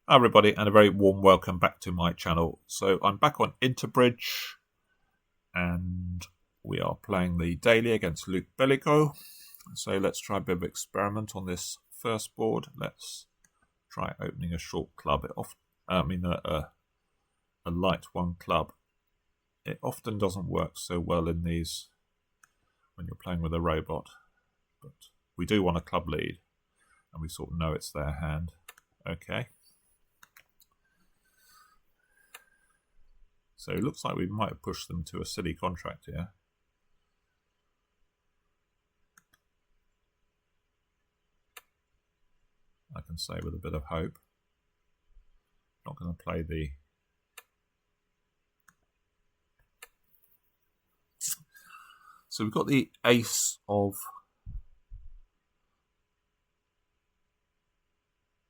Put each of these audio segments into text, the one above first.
Hi everybody, and a very warm welcome back to my channel. So I'm back on Interbridge, and we are playing the daily against Luke Bellico. So let's try a bit of experiment on this first board. Let's try opening a short club. A light one club. It often doesn't work so well in these when you're playing with a robot, but we do want a club lead, and we sort of know it's their hand. Okay. So it looks like we might have pushed them to a silly contract here. I can say with a bit of hope. Not going to play the... So we've got the ace of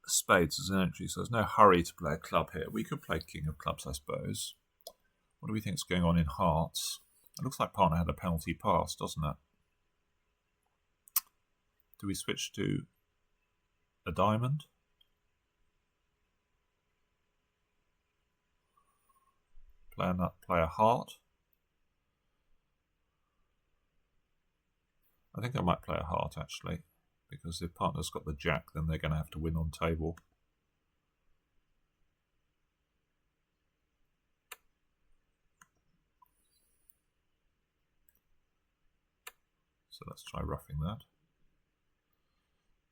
spades as an entry, so there's no hurry to play a club here. We could play king of clubs, I suppose. What do we think is going on in hearts? It looks like partner had a penalty pass, doesn't it? Do we switch to a diamond? Play a heart? I think I might play a heart, actually, because if partner's got the jack, then they're going to have to win on table. So let's try roughing that.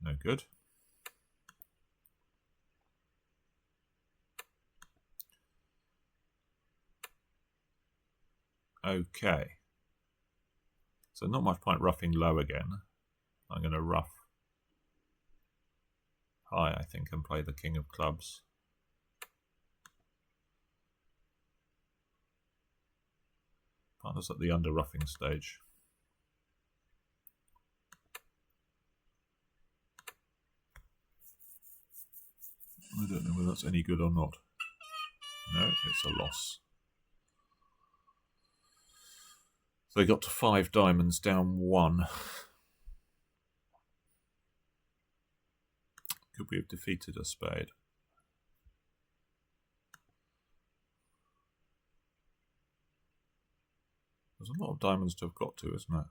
No good. Okay. So not much point roughing low again. I'm going to rough high, I think, and play the king of clubs. Partner's at the under roughing stage. I don't know whether that's any good or not. No, it's a loss. So they got to 5 diamonds, down 1. Could we have defeated a spade? There's a lot of diamonds to have got to, isn't it?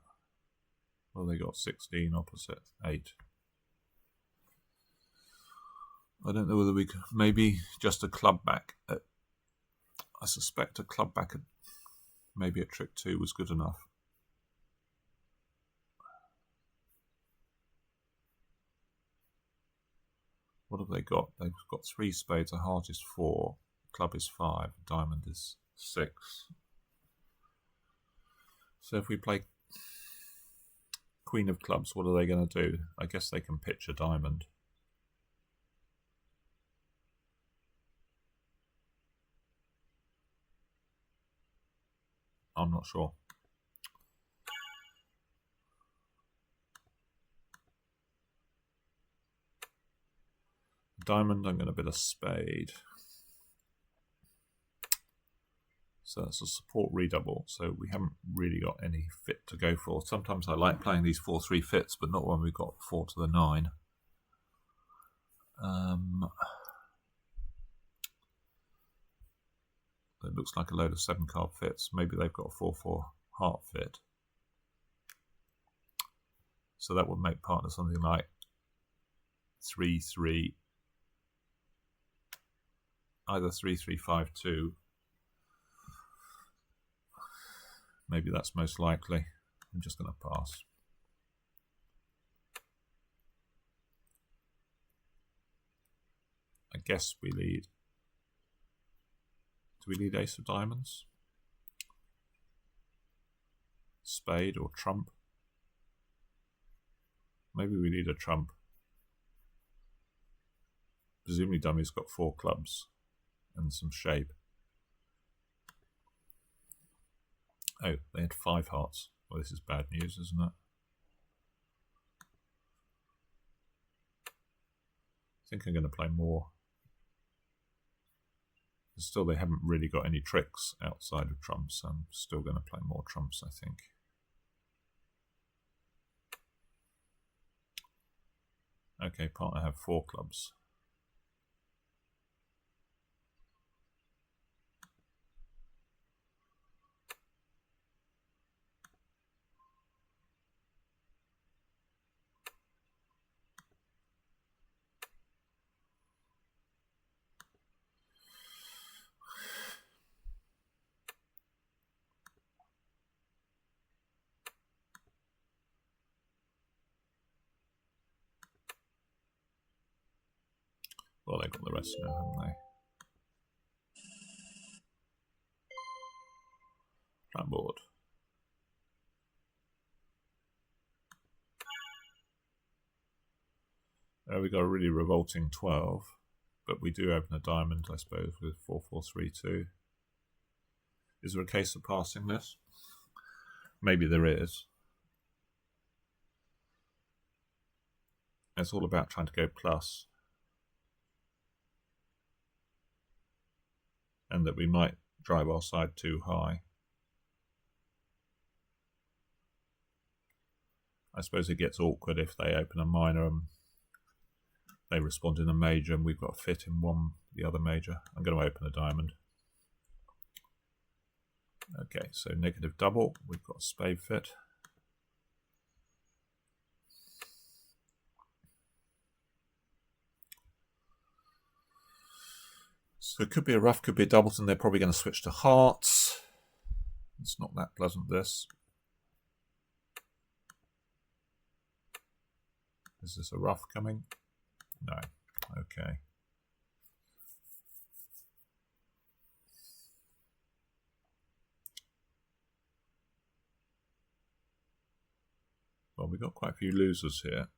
Well, they got 16 opposite 8. I don't know whether we could... Maybe just a club back. I suspect a club back at maybe at trick 2 was good enough. What have they got? They've got 3 spades, a heart is 4, club is 5, diamond is 6. So if we play queen of clubs, what are they going to do? I guess they can pitch a diamond. I'm not sure. Diamond, I'm going to bid a spade. So that's a support redouble, so we haven't really got any fit to go for. Sometimes I like playing these 4-3 fits, but not when we've got 4 to the 9. It looks like a load of 7-card fits. Maybe they've got a 4-4 heart fit. So that would make partner something like 3-3, either 3-3-5-2. Maybe that's most likely. I'm just going to pass. I guess we lead. Do we lead ace of diamonds? Spade or trump? Maybe we lead a trump. Presumably dummy's got 4 clubs and some shape. Oh, they had 5 hearts. Well, this is bad news, isn't it? I think I'm going to play more. Still, they haven't really got any tricks outside of trumps. I'm still going to play more trumps, I think. Okay, partner have 4 clubs. Well, they've got the rest now, haven't they? Flat board. We got a really revolting 12, but we do open a diamond, I suppose, with 4-4-3-2. Is there a case of passing this? Maybe there is. It's all about trying to go plus. And that we might drive our side too high. I suppose it gets awkward if they open a minor and they respond in a major and we've got a fit in the other major. I'm going to open a diamond. Okay, so negative double, we've got a spade fit. So it could be a rough, could be a doubleton. They're probably going to switch to hearts. It's not that pleasant, this. Is this a rough coming? No. Okay. Well, we've got quite a few losers here.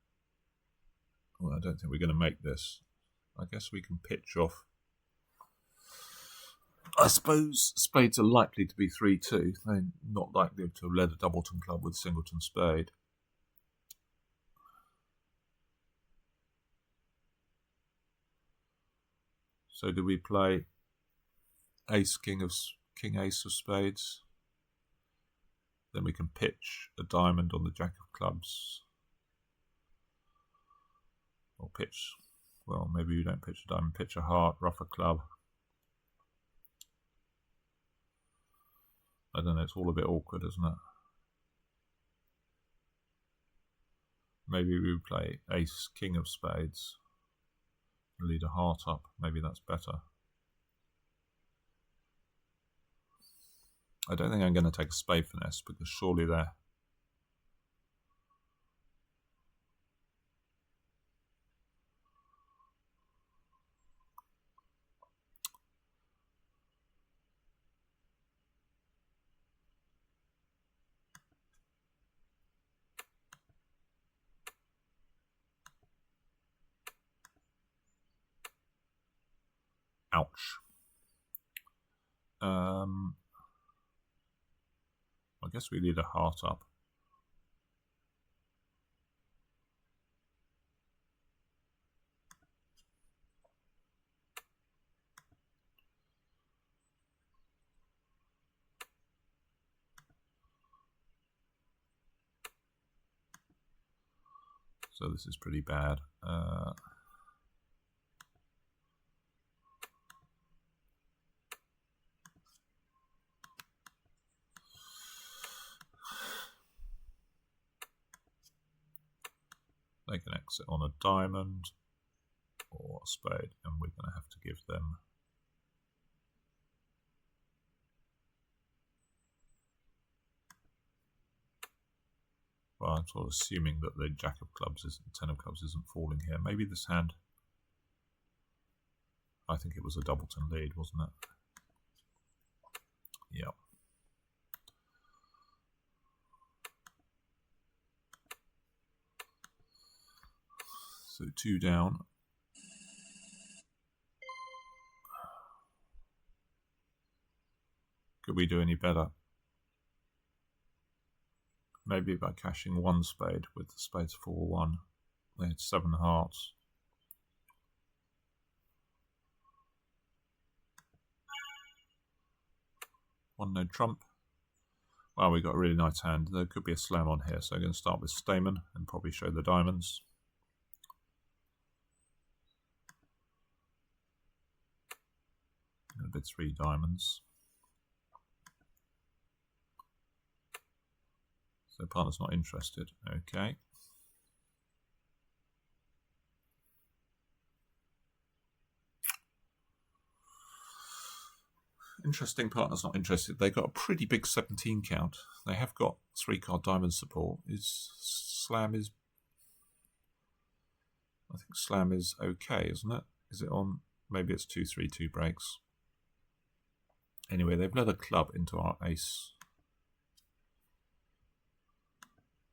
Well, I don't think we're going to make this. I guess we can pitch off. I suppose spades are likely to be 3-2. They're not likely to have led a doubleton club with singleton spade. So do we play ace, king, ace of spades? Then we can pitch a diamond on the jack of clubs. Or pitch, well, maybe we don't pitch a diamond, pitch a heart, rough a club. I don't know, it's all a bit awkward, isn't it? Maybe we play ace, king of spades. Lead a heart up, maybe that's better. I don't think I'm going to take a spade finesse because surely they're... Ouch. I guess we lead a heart up. So this is pretty bad. They can exit on a diamond or a spade, and we're going to have to give them... Well, I'm sort of assuming that the jack of clubs isn't, 10 of clubs isn't falling here. Maybe this hand... I think it was a doubleton lead, wasn't it? Yep. So 2 down. Could we do any better? Maybe by cashing 1 spade with the spades 4-1. They had 7 hearts. One no trump. Well, we got a really nice hand. There could be a slam on here, so I'm going to start with Stamen and probably show the diamonds. A bit 3 diamonds. So partner's not interested. Okay. Interesting, partner's not interested. They got a pretty big 17 count. They have got 3-card diamond support. Slam is... I think slam is okay, isn't it? Is it on? Maybe it's 2-3-2 breaks. Anyway, they've led a club into our ace.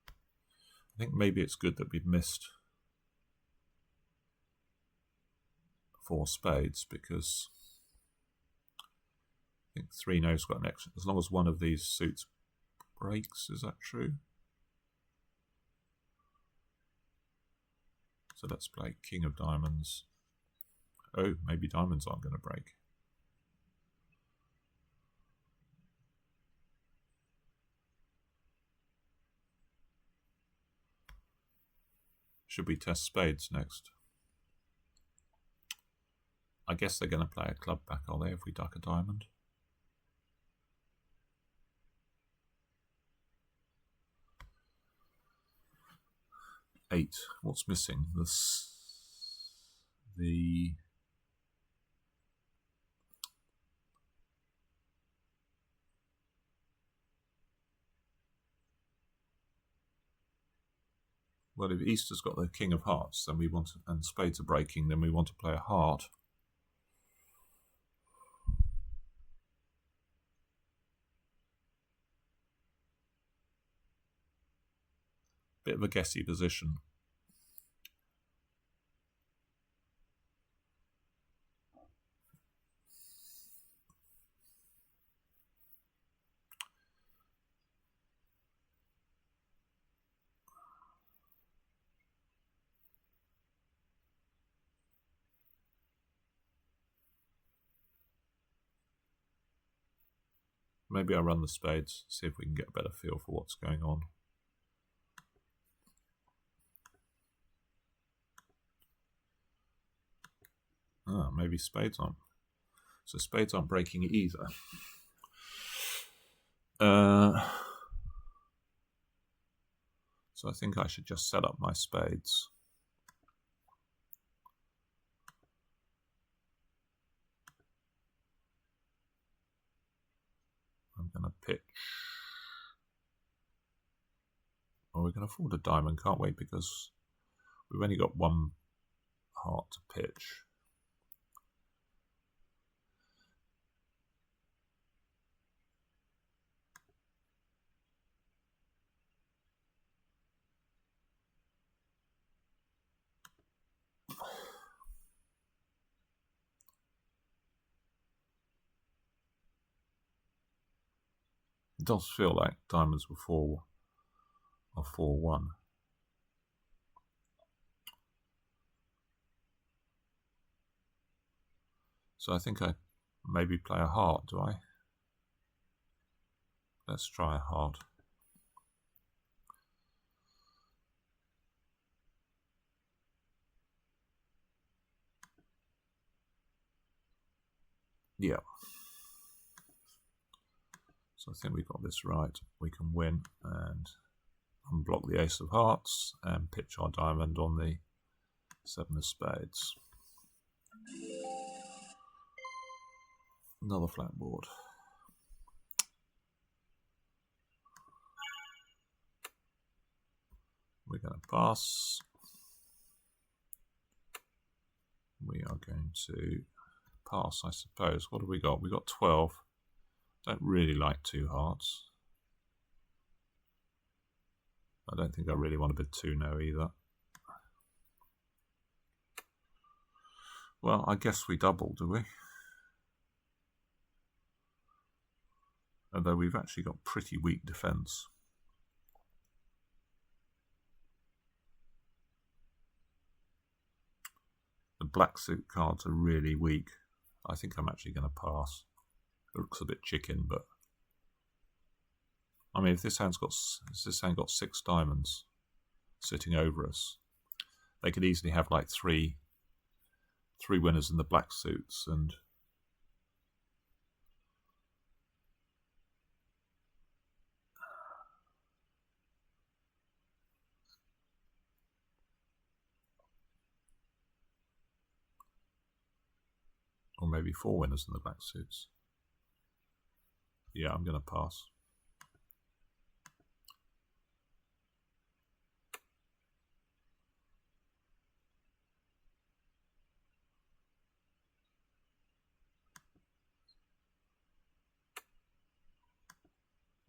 I think maybe it's good that we've missed 4 spades, because I think 3-no's got an extra. As long as one of these suits breaks, is that true? So let's play king of diamonds. Oh, maybe diamonds aren't going to break. Should we test spades next? I guess they're going to play a club back, are they, if we duck a diamond? Eight. What's missing? Well, if Easter's got the king of hearts, then we want to, and spades are breaking, then we want to play a heart. Bit of a guessy position. Maybe I run the spades, see if we can get a better feel for what's going on. Ah, maybe spades aren't. So spades aren't breaking either. So I think I should just set up my spades. I'm going to pitch. Well, we can afford a diamond, can't we? Because we've only got one heart to pitch. It does feel like diamonds were 4-1. So I think I maybe play a heart, do I? Let's try a heart. Yeah. So I think we got this right. We can win and unblock the ace of hearts and pitch our diamond on the 7 of spades. Another flat board. We're going to pass. We are going to pass, I suppose. What have we got? We got 12. Don't really like 2 hearts. I don't think I really want a bid 2-no either. Well, I guess we double, do we? Although we've actually got pretty weak defence. The black suit cards are really weak. I think I'm actually going to pass. It looks a bit chicken, but I mean, if this hand got 6 diamonds sitting over us, they could easily have like three winners in the black suits, and or maybe 4 winners in the black suits. Yeah, I'm going to pass.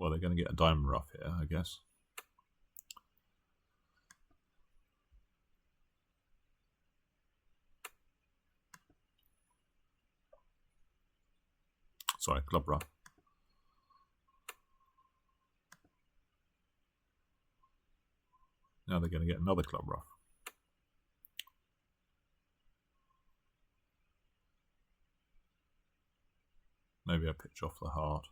Well, they're going to get a diamond rough here, I guess. Sorry, club rough. Now they're going to get another club rough. Maybe I pitch off the heart.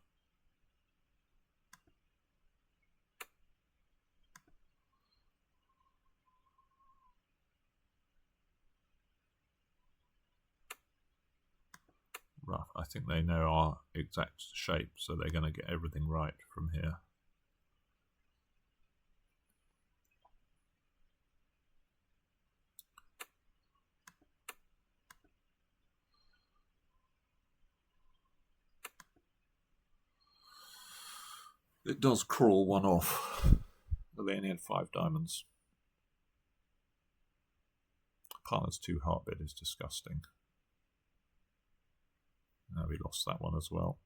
Rough. I think they know our exact shape, so they're going to get everything right from here. It does crawl one off, but they only had 5 diamonds. Partner's 2 heartbid is disgusting. Now we lost that one as well.